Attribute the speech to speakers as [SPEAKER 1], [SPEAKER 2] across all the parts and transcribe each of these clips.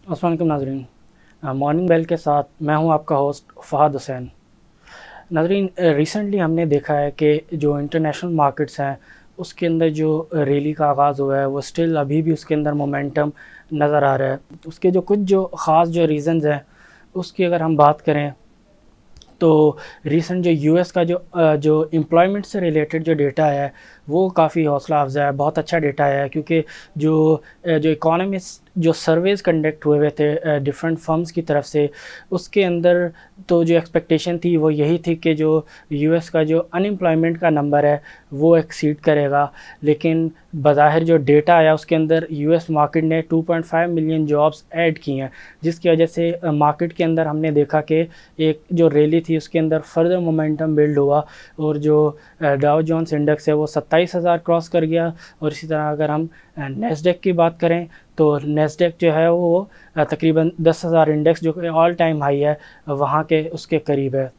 [SPEAKER 1] अस्सलाम वालेकुम नाज़रीन। मॉर्निंग बेल के साथ मैं हूं आपका होस्ट फ़हाद हुसैन। नाज़रीन, रिसेंटली हमने देखा है कि जो इंटरनेशनल मार्केट्स हैं उसके अंदर जो रैली का आगाज़ हुआ है वो स्टिल अभी भी उसके अंदर मोमेंटम नज़र आ रहा है। उसके जो कुछ जो ख़ास जो रीज़न्स हैं उसकी अगर हम बात करें तो रिसेंट जो यूएस का जो एम्प्लॉयमेंट से रिलेटेड जो डेटा है वो काफ़ी हौसला अफ़ज़ा है, बहुत अच्छा डेटा है। क्योंकि जो इकोनॉमिस्ट जो सर्वेज़ कंडक्ट हुए हुए थे डिफरेंट फर्म्स की तरफ से, उसके अंदर तो जो एक्सपेक्टेशन थी वो यही थी कि जो यूएस का जो अनएम्प्लॉयमेंट का नंबर है वो एक्सीड करेगा। लेकिन बज़ाहिर जो डेटा आया उसके अंदर यूएस मार्केट ने 2.5 मिलियन जॉब्स ऐड की हैं, जिसकी वजह से मार्केट के अंदर हमने देखा कि एक जो रैली थी उसके अंदर फर्दर मोमेंटम बिल्ड हुआ और जो डाउ जोन्स इंडेक्स है वो 27,000 क्रॉस कर गया। और इसी तरह अगर हम नेस्डेक की बात करें तो नेस्डेक जो है वो तकरीबन 10,000 इंडेक्स जो कि ऑल टाइम हाई है वहाँ के उसके करीब है।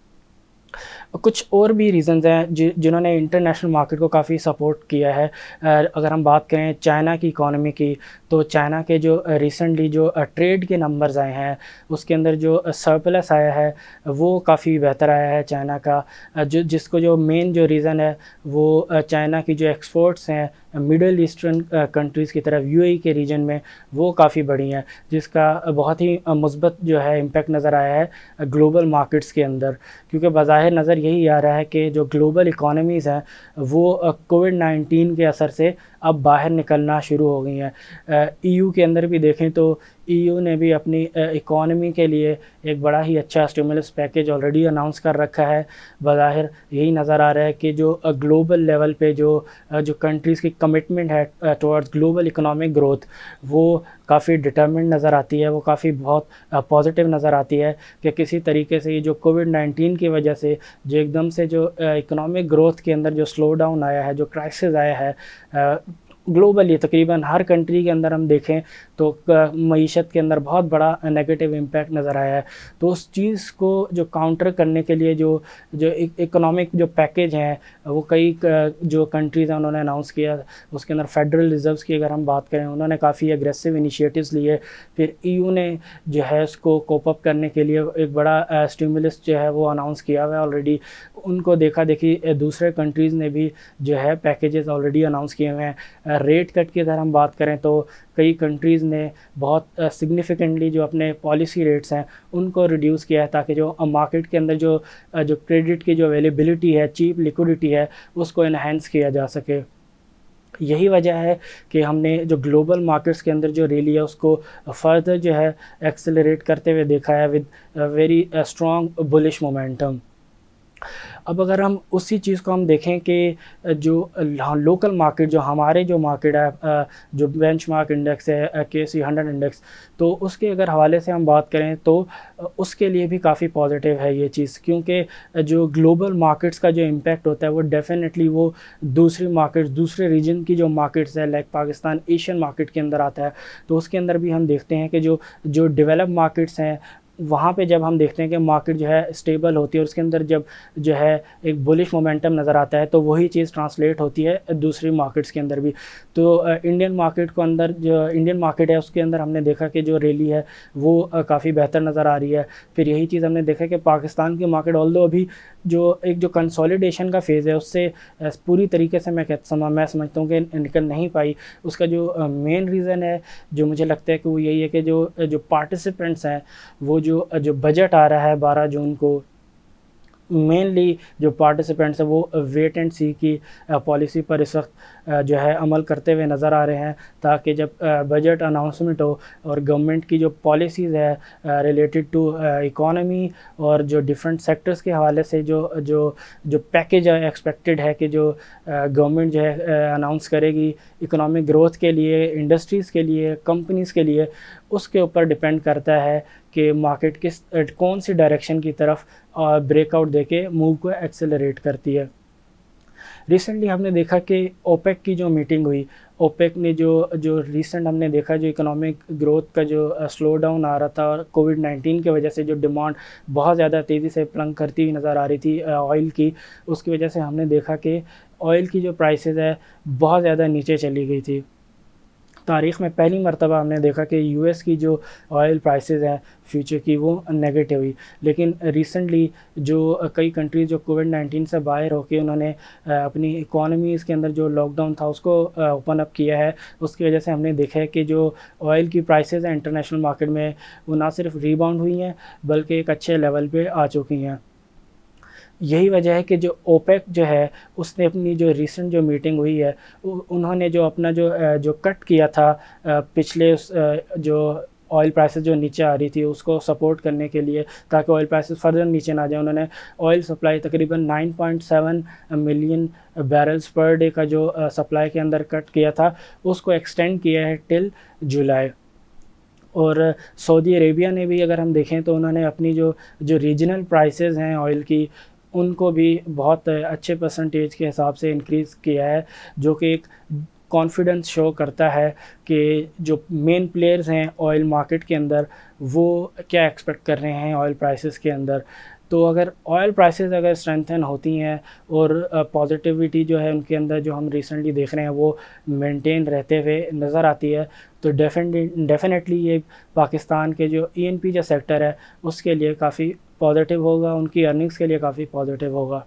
[SPEAKER 1] कुछ और भी रीज़न्स हैं जिन्होंने इंटरनेशनल मार्केट को काफ़ी सपोर्ट किया है। अगर हम बात करें चाइना की इकॉनमी की, तो चाइना के जो रिसेंटली जो ट्रेड के नंबर्स आए हैं उसके अंदर जो सरप्लस आया है वो काफ़ी बेहतर आया है चाइना का। जिसको जो मेन जो रीज़न है वो चाइना की जो एक्सपोर्ट्स हैं मिडल ईस्टर्न कंट्रीज़ की तरफ यूएई के रीजन में वो काफ़ी बढ़ी हैं, जिसका बहुत ही मुस्बत जो है इम्पैक्ट नज़र आया है ग्लोबल मार्केट्स के अंदर। क्योंकि बज़ाहिर नज़र यही आ रहा है कि जो ग्लोबल इकोनॉमीज़ हैं वो कोविड-19 के असर से अब बाहर निकलना शुरू हो गई हैं। ईयू के अंदर भी देखें तो ईयू ने भी अपनी इकोनॉमी के लिए एक बड़ा ही अच्छा स्टिमुलस पैकेज ऑलरेडी अनाउंस कर रखा है। बज़ाहिर यही नज़र आ रहा है कि जो ग्लोबल लेवल पे जो कंट्रीज़ की कमिटमेंट है टुवर्ड्स ग्लोबल इकोनॉमिक ग्रोथ वो काफ़ी डिटरमिन्ड नज़र आती है, वो काफ़ी बहुत पॉजिटिव नज़र आती है कि किसी तरीके से ये जो कोविड-19 की वजह से जो एकदम से जो इकोनॉमिक ग्रोथ के अंदर जो स्लो डाउन आया है, जो क्राइसिस आया है ग्लोबली तकरीबन हर कंट्री के अंदर हम देखें तो मईशत के अंदर बहुत बड़ा नेगेटिव इम्पैक्ट नज़र आया है। तो उस चीज़ को जो काउंटर करने के लिए जो जो इकोनॉमिक जो पैकेज हैं वो कई जो कंट्रीज़ हैं उन्होंने अनाउंस किया। उसके अंदर फेडरल रिज़र्व्स की अगर हम बात करें उन्होंने काफ़ी एग्रेसिव इनिशिएटिव्स लिए। फिर ईयू ने जो है उसको कोप अप करने के लिए एक बड़ा स्टिमुलस जो है वो अनाउंस किया हुआ है ऑलरेडी। उनको देखा देखी दूसरे कंट्रीज़ ने भी जो है पैकेजेस ऑलरेडी अनाउंस किए हुए हैं। रेट कट की अगर हम बात करें तो कई कंट्रीज़ ने बहुत सिग्निफिकेंटली जो अपने पॉलिसी रेट्स हैं उनको रिड्यूस किया है, ताकि जो मार्केट के अंदर जो क्रेडिट की जो अवेलेबिलिटी है, चीप लिक्विडिटी है, उसको इन्हेंस किया जा सके। यही वजह है कि हमने जो ग्लोबल मार्केट्स के अंदर जो रैली है उसको फर्दर जो है एक्सेलरेट करते हुए देखा है with very strong bullish momentum. अब अगर हम उसी चीज़ को हम देखें कि जो लोकल मार्केट जो हमारे जो मार्केट है जो बेंचमार्क इंडेक्स है केसी 100 इंडेक्स, तो उसके अगर हवाले से हम बात करें तो उसके लिए भी काफ़ी पॉजिटिव है ये चीज़। क्योंकि जो ग्लोबल मार्केट्स का जो इम्पैक्ट होता है वो डेफिनेटली वो दूसरी मार्केट्स दूसरे रीजन की जो मार्केट्स है लाइक पाकिस्तान एशियन मार्केट के अंदर आता है। तो उसके अंदर भी हम देखते हैं कि जो जो डेवलप मार्केट्स हैं वहाँ पे जब हम देखते हैं कि मार्केट जो है स्टेबल होती है और उसके अंदर जब जो है एक बुलिश मोमेंटम नज़र आता है तो वही चीज़ ट्रांसलेट होती है दूसरी मार्केट्स के अंदर भी। तो इंडियन मार्केट को अंदर जो इंडियन मार्केट है उसके अंदर हमने देखा कि जो रैली है वो काफ़ी बेहतर नज़र आ रही है। फिर यही चीज़ हमने देखा कि पाकिस्तान की मार्केट ऑल्दो अभी जो कंसोलिडेशन का फेज़ है उससे पूरी तरीके से मैं समझता हूँ कि निकल नहीं पाई। उसका जो मेन रीज़न है जो मुझे लगता है कि वो यही है कि जो जो पार्टिसिपेंट्स हैं वो जो बजट आ रहा है 12 जून को, मेनली जो पार्टिसिपेंट्स हैं वो वेट एंड सी की पॉलिसी पर इस वक्त जो है अमल करते हुए नज़र आ रहे हैं, ताकि जब बजट अनाउंसमेंट हो और गवर्नमेंट की जो पॉलिसीज़ है रिलेटेड टू इकोनॉमी और जो डिफरेंट सेक्टर्स के हवाले से जो जो जो पैकेज एक्सपेक्टेड है कि जो गवर्नमेंट जो है अनाउंस करेगी इकोनॉमिक ग्रोथ के लिए, इंडस्ट्रीज़ के लिए, कंपनीज़ के लिए, उसके ऊपर डिपेंड करता है कि मार्केट किस कौन सी डायरेक्शन की तरफ ब्रेकआउट देके मूव को एक्सेलरेट करती है। रिसेंटली हमने देखा कि ओपेक की जो मीटिंग हुई, ओपेक ने जो जो रिसेंट हमने देखा जो इकोनॉमिक ग्रोथ का जो स्लो डाउन आ रहा था और कोविड-19 की वजह से जो डिमांड बहुत ज़्यादा तेज़ी से प्लंग करती हुई नज़र आ रही थी ऑयल की, उसकी वजह से हमने देखा कि ऑयल की जो प्राइसेस है बहुत ज़्यादा नीचे चली गई थी। तारीख़ में पहली मर्तबा हमने देखा कि यूएस की जो ऑयल प्राइसेस हैं फ्यूचर की वो नेगेटिव हुई। लेकिन रिसेंटली जो कई कंट्रीज़ जो कोविड-19 से बाहर होके उन्होंने अपनी इकोनॉमीज़ के अंदर जो लॉकडाउन था उसको ओपन अप किया है, उसकी वजह से हमने देखा है कि जो ऑयल की प्राइसेस हैं इंटरनेशनल मार्केट में वो ना सिर्फ रिबाउंड हुई हैं बल्कि एक अच्छे लेवल पे आ चुकी हैं। यही वजह है कि जो ओपेक जो है उसने अपनी जो रीसेंट जो मीटिंग हुई है उन्होंने जो अपना जो कट किया था पिछले जो ऑयल प्राइसेस जो नीचे आ रही थी उसको सपोर्ट करने के लिए ताकि ऑयल प्राइसेस फर्दर नीचे ना जाए, उन्होंने ऑयल सप्लाई तकरीबन 9.7 मिलियन बैरल्स पर डे का जो सप्लाई के अंदर कट किया था उसको एक्सटेंड किया है टिल जुलाई। और सऊदी अरेबिया ने भी अगर हम देखें तो उन्होंने अपनी जो रीजनल प्राइसेस हैं ऑयल की उनको भी बहुत अच्छे परसेंटेज के हिसाब से इंक्रीज़ किया है, जो कि एक कॉन्फिडेंस शो करता है कि जो मेन प्लेयर्स हैं ऑयल मार्केट के अंदर वो क्या एक्सपेक्ट कर रहे हैं ऑयल प्राइसेस के अंदर। तो अगर ऑयल प्राइसेस अगर स्ट्रेंथन होती हैं और पॉजिटिविटी जो है उनके अंदर जो हम रिसेंटली देख रहे हैं वो मेंटेन रहते हुए नज़र आती है तो डेफिनेटली ये पाकिस्तान के जो ईएनपी जो सेक्टर है उसके लिए काफ़ी पॉजिटिव होगा, उनकी अर्निंग्स के लिए काफ़ी पॉजिटिव होगा।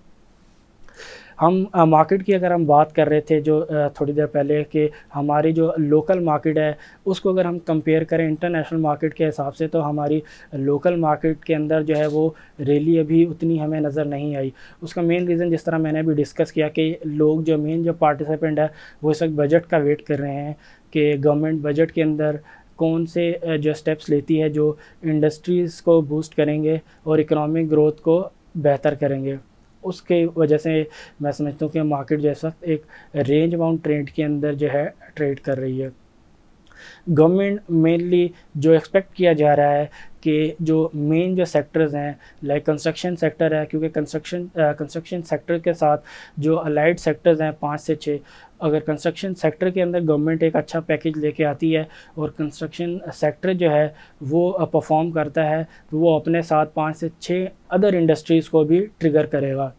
[SPEAKER 1] हम मार्केट की अगर हम बात कर रहे थे जो थोड़ी देर पहले कि हमारी जो लोकल मार्केट है उसको अगर हम कंपेयर करें इंटरनेशनल मार्केट के हिसाब से तो हमारी लोकल मार्केट के अंदर जो है वो रैली अभी उतनी हमें नज़र नहीं आई। उसका मेन रीज़न जिस तरह मैंने भी डिस्कस किया कि लोग जो मेन जो पार्टिसिपेंट है वो इस वक्त बजट का वेट कर रहे हैं कि गवर्नमेंट बजट के अंदर कौन से जो स्टेप्स लेती है जो इंडस्ट्रीज़ को बूस्ट करेंगे और इकोनॉमिक ग्रोथ को बेहतर करेंगे। उसके वजह से मैं समझता हूँ कि मार्केट जो इस वक्त एक रेंज बाउंड ट्रेड के अंदर जो है ट्रेड कर रही है। गवर्नमेंट मेनली जो एक्सपेक्ट किया जा रहा है कि जो मेन जो सेक्टर्स हैं लाइक कंस्ट्रक्शन सेक्टर है, क्योंकि कंस्ट्रक्शन सेक्टर के साथ जो अलाइड सेक्टर्स हैं 5 से 6, अगर कंस्ट्रक्शन सेक्टर के अंदर गवर्नमेंट एक अच्छा पैकेज लेके आती है और कंस्ट्रक्शन सेक्टर जो है वो परफॉर्म करता है तो वो अपने साथ 5 से 6 अदर इंडस्ट्रीज़ को भी ट्रिगर करेगा।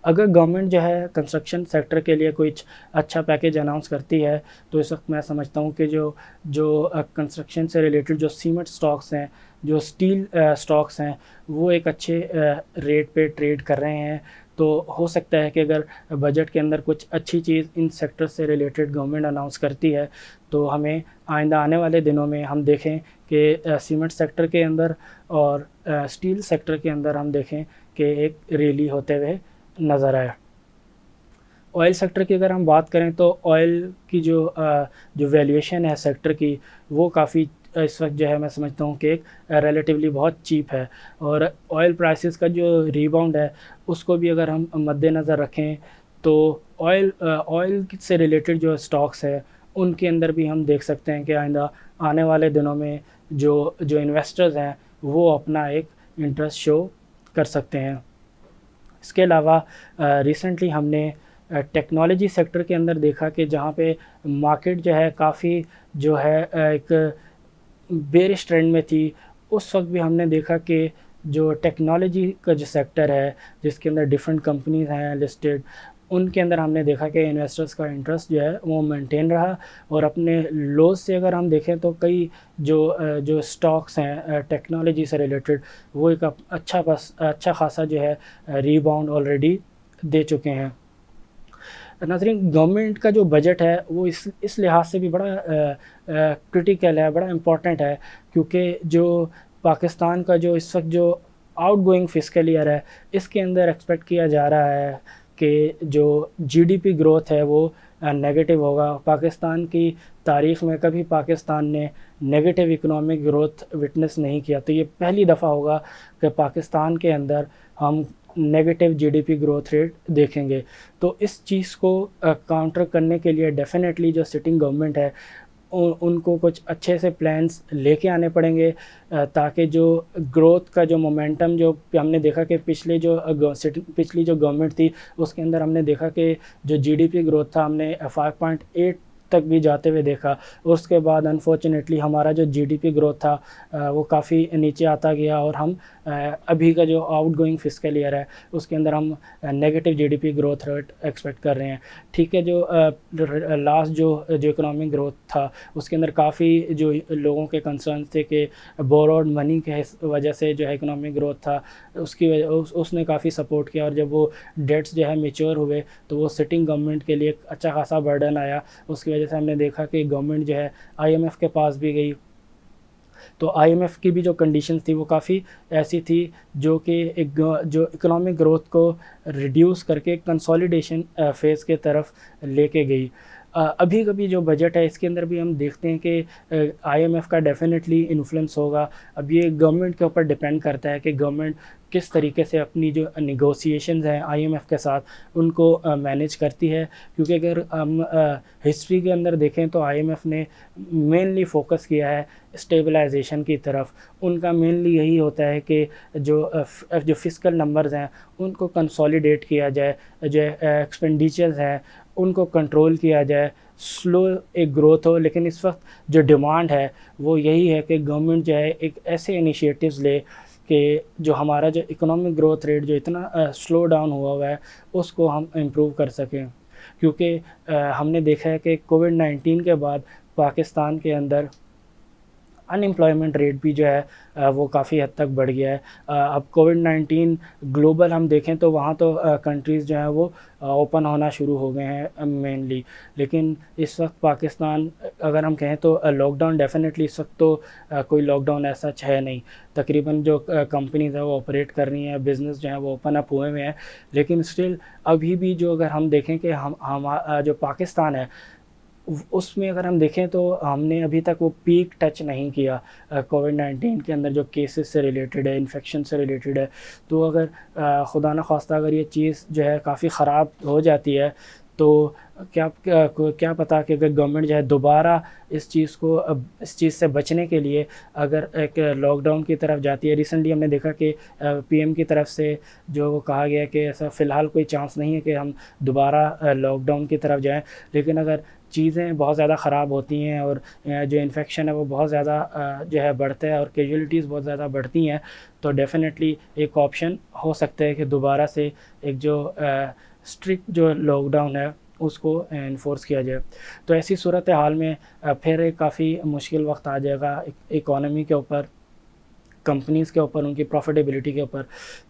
[SPEAKER 1] अगर गवर्नमेंट जो है कंस्ट्रक्शन सेक्टर के लिए कुछ अच्छा पैकेज अनाउंस करती है तो इस वक्त मैं समझता हूँ कि जो कंस्ट्रक्शन से रिलेटेड जो सीमेंट स्टॉक्स हैं, जो स्टील स्टॉक्स हैं वो एक अच्छे रेट पे ट्रेड कर रहे हैं। तो हो सकता है कि अगर बजट के अंदर कुछ अच्छी चीज़ इन सेक्टर से रिलेटेड गवर्नमेंट अनाउंस करती है तो हमें आइंदा आने वाले दिनों में हम देखें कि सीमेंट सेक्टर के अंदर और स्टील सेक्टर के अंदर हम देखें कि एक रैली होते हुए नज़र आया। ऑयल सेक्टर की अगर हम बात करें तो ऑयल की जो वैल्यूएशन है सेक्टर की वो काफ़ी इस वक्त जो है मैं समझता हूँ कि एक रिलेटिवली बहुत चीप है और ऑयल प्राइसेस का जो रीबाउंड है उसको भी अगर हम मद्देनज़र रखें तो ऑयल से रिलेटेड जो स्टॉक्स है उनके अंदर भी हम देख सकते हैं कि आइंदा आने वाले दिनों में जो इन्वेस्टर्स हैं वो अपना एक इंटरेस्ट शो कर सकते हैं। इसके अलावा रिसेंटली हमने टेक्नोलॉजी सेक्टर के अंदर देखा कि जहाँ पे मार्केट जो है काफ़ी जो है एक बेरिश ट्रेंड में थी, उस वक्त भी हमने देखा कि जो टेक्नोलॉजी का जो सेक्टर है जिसके अंदर डिफरेंट कंपनीज हैं लिस्टेड, उनके अंदर हमने देखा कि इन्वेस्टर्स का इंटरेस्ट जो है वो मेंटेन रहा और अपने लोज से अगर हम देखें तो कई जो स्टॉक्स हैं टेक्नोलॉजी से रिलेटेड वो एक अच्छा खासा जो है रीबाउंड ऑलरेडी दे चुके हैं। नाज़रीन, गवर्नमेंट का जो बजट है वो इस लिहाज से भी बड़ा क्रिटिकल है, बड़ा इम्पोर्टेंट है क्योंकि जो पाकिस्तान का जो इस वक्त जो आउटगोइंग फिस्कल ईयर है इसके अंदर एक्सपेक्ट किया जा रहा है कि जो जीडीपी ग्रोथ है वो नेगेटिव होगा। पाकिस्तान की तारीख़ में कभी पाकिस्तान ने नेगेटिव इकोनॉमिक ग्रोथ विटनेस नहीं किया, तो ये पहली दफ़ा होगा कि पाकिस्तान के अंदर हम नेगेटिव जीडीपी ग्रोथ रेट देखेंगे। तो इस चीज़ को काउंटर करने के लिए डेफिनेटली जो सिटिंग गवर्नमेंट है उनको कुछ अच्छे से प्लान्स लेके आने पड़ेंगे ताकि जो ग्रोथ का जो मोमेंटम जो हमने देखा कि पिछली जो गवर्नमेंट थी उसके अंदर हमने देखा कि जो जीडीपी ग्रोथ था हमने 5.8 तक भी जाते हुए देखा। उसके बाद अनफॉर्चुनेटली हमारा जो जीडीपी ग्रोथ था वो काफ़ी नीचे आता गया और हम अभी का जो आउटगोइंग फिस्कल ईयर है उसके अंदर हम negative GDP growth rate expect कर रहे हैं। ठीक है, जो लास्ट जो इकोनॉमिक ग्रोथ था उसके अंदर काफ़ी जो लोगों के कंसर्न्स थे कि बोरोड मनी के वजह से जो है इकोनॉमिक ग्रोथ था उसकी वजह उसने काफ़ी सपोर्ट किया, और जब वो डेट्स जो है मेच्योर हुए तो वो सिटिंग गवर्नमेंट के लिए अच्छा खासा बर्डन आया। उसकी वजह से हमने देखा कि गवर्नमेंट जो है आईएमएफ के पास भी गई, तो आईएमएफ की भी जो कंडीशंस थी वो काफ़ी ऐसी थी जो कि एक जो इकोनॉमिक ग्रोथ को रिड्यूस करके कंसोलिडेशन फेज़ के तरफ लेके गई। अभी कभी जो बजट है इसके अंदर भी हम देखते हैं कि आईएमएफ का डेफिनेटली इन्फ्लुएंस होगा। अब ये गवर्नमेंट के ऊपर डिपेंड करता है कि गवर्नमेंट किस तरीके से अपनी जो नेगोशिएशंस हैं आईएमएफ के साथ उनको मैनेज करती है। क्योंकि अगर हम हिस्ट्री के अंदर देखें तो आईएमएफ ने मेनली फोकस किया है स्टेबलाइजेशन की तरफ। उनका मेनली यही होता है कि जो फिस्कल नंबर्स हैं उनको कंसोलिडेट किया जाए, जो एक्सपेंडिचर्स हैं उनको कंट्रोल किया जाए, स्लो एक ग्रोथ हो। लेकिन इस वक्त जो डिमांड है वो यही है कि गवर्नमेंट जो है एक ऐसे इनिशिएटिव्स ले कि जो हमारा जो इकोनॉमिक ग्रोथ रेट जो इतना स्लो डाउन हुआ है उसको हम इम्प्रूव कर सकें। क्योंकि हमने देखा है कि कोविड-19 के बाद पाकिस्तान के अंदर अनएम्प्लॉयमेंट रेट भी जो है वो काफ़ी हद तक बढ़ गया है। अब कोविड-19 ग्लोबल हम देखें तो वहाँ तो कंट्रीज़ जो हैं वो ओपन होना शुरू हो गए हैं मेनली। लेकिन इस वक्त पाकिस्तान अगर हम कहें तो लॉकडाउन डेफिनेटली इस वक्त तो कोई लॉकडाउन ऐसा है नहीं। तकरीबन जो कंपनीज़ हैं वो ऑपरेट कर रही हैं, बिज़नेस जो है वो ओपन अप हुए हैं। लेकिन स्टिल अभी भी जो अगर हम देखें कि हम जो पाकिस्तान है उसमें अगर हम देखें तो हमने अभी तक वो पीक टच नहीं किया कोविड-19 के अंदर जो केसेस से रिलेटेड है, इन्फेक्शन से रिलेटेड है। तो अगर खुदा न ख़ास्ता अगर ये चीज़ जो है काफ़ी ख़राब हो जाती है तो क्या पता कि अगर गवर्नमेंट जो है दोबारा इस चीज़ से बचने के लिए अगर एक लॉकडाउन की तरफ जाती है। रिसेंटली हमने देखा कि पीएम की तरफ से जो कहा गया कि ऐसा फ़िलहाल कोई चांस नहीं है कि हम दोबारा लॉकडाउन की तरफ जाएं। लेकिन अगर चीज़ें बहुत ज़्यादा ख़राब होती हैं और जो इन्फेक्शन है वो बहुत ज़्यादा जो है बढ़ता है और कैजुअलिटीज़ बहुत ज़्यादा बढ़ती हैं तो डेफ़िनेटली एक ऑप्शन हो सकता है कि दोबारा से एक जो स्ट्रिक्ट जो लॉकडाउन है उसको इन्फोर्स किया जाए। तो ऐसी सूरत हाल में फिर एक काफ़ी मुश्किल वक्त आ जाएगा इकोनॉमी के ऊपर, कंपनीज़ के ऊपर, उनकी प्रॉफिटेबिलिटी के ऊपर।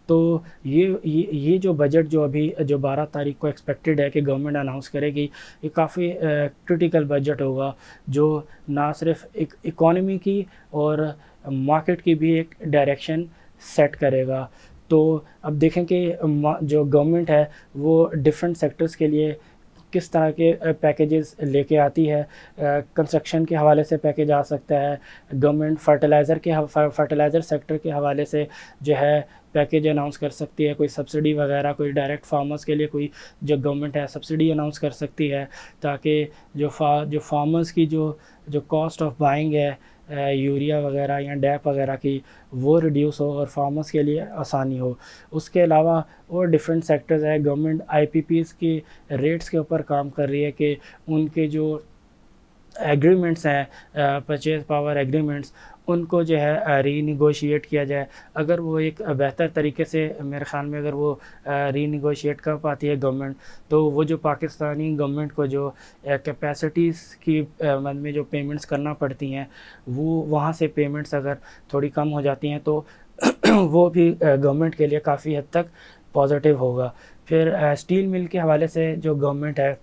[SPEAKER 1] तो ये जो बजट जो अभी जो 12 तारीख को एक्सपेक्टेड है कि गवर्नमेंट अनाउंस करेगी, ये काफ़ी क्रिटिकल बजट होगा जो ना सिर्फ एक इकोनॉमी की और मार्केट की भी एक डायरेक्शन सेट करेगा। तो अब देखें कि जो गवर्नमेंट है वो डिफरेंट सेक्टर्स के लिए किस तरह के पैकेजेस लेके आती है। कंस्ट्रक्शन के हवाले से पैकेज आ सकता है, गवर्नमेंट फर्टिलाइज़र सेक्टर के हवाले से जो है पैकेज अनाउंस कर सकती है, कोई सब्सिडी वगैरह, कोई डायरेक्ट फार्मर्स के लिए कोई जो गवर्नमेंट है सब्सिडी अनाउंस कर सकती है ताकि जो फार्मर्स की जो कॉस्ट ऑफ बाइंग है यूरिया वगैरह या डैप वगैरह की वो रिड्यूस हो और फार्मर्स के लिए आसानी हो। उसके अलावा और डिफरेंट सेक्टर्स है, गवर्नमेंट आईपीपीज़ की रेट्स के ऊपर काम कर रही है कि उनके जो एग्रीमेंट्स हैं परचेज़ पावर एग्रीमेंट्स उनको जो है रीनिगोशिएट किया जाए। अगर वो एक बेहतर तरीके से मेरे ख़्याल में अगर वो रीनिगोशिएट कर पाती है गवर्नमेंट तो वो जो पाकिस्तानी गवर्नमेंट को जो कैपेसिटीज़ की मद में जो पेमेंट्स करना पड़ती हैं वो वहाँ से पेमेंट्स अगर थोड़ी कम हो जाती हैं तो वो भी गवर्नमेंट के लिए काफ़ी हद तक पॉजिटिव होगा। फिर स्टील मिल के हवाले से जो गवर्नमेंट है,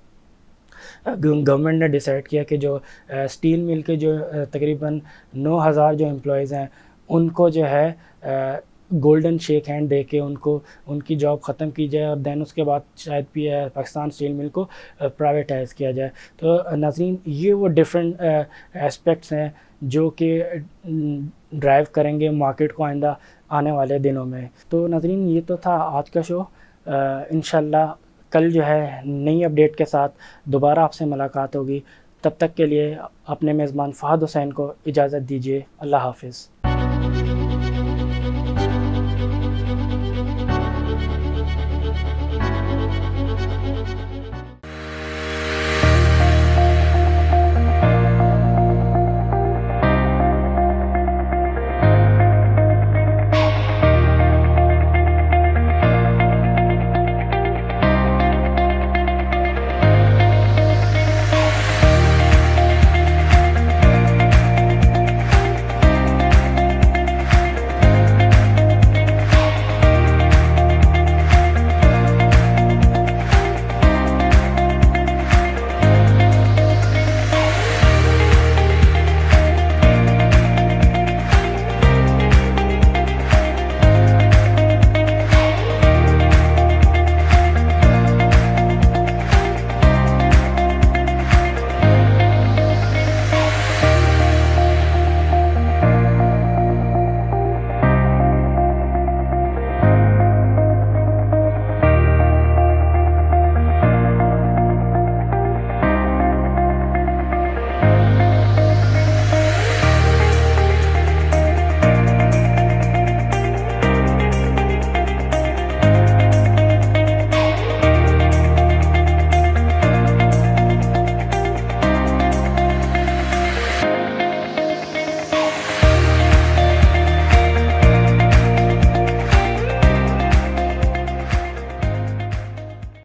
[SPEAKER 1] गवर्नमेंट ने डिसाइड किया कि जो स्टील मिल के जो तकरीबन 9000 जो एम्प्लॉयज़ हैं उनको जो है गोल्डन शेक हैंड दे के उनको उनकी जॉब ख़त्म की जाए और दैन उसके बाद शायद पाकिस्तान स्टील मिल को प्राइवेटाइज़ किया जाए। तो नाज़रीन ये वो डिफरेंट एस्पेक्ट्स हैं जो कि ड्राइव करेंगे मार्केट को आइंदा आने वाले दिनों में। तो नाज़रीन ये तो था आज का शो। इंशाल्लाह कल जो है नई अपडेट के साथ दोबारा आपसे मुलाकात होगी। तब तक के लिए अपने मेज़बान फ़हद हुसैन को इजाज़त दीजिए। अल्लाह हाफ़िज़।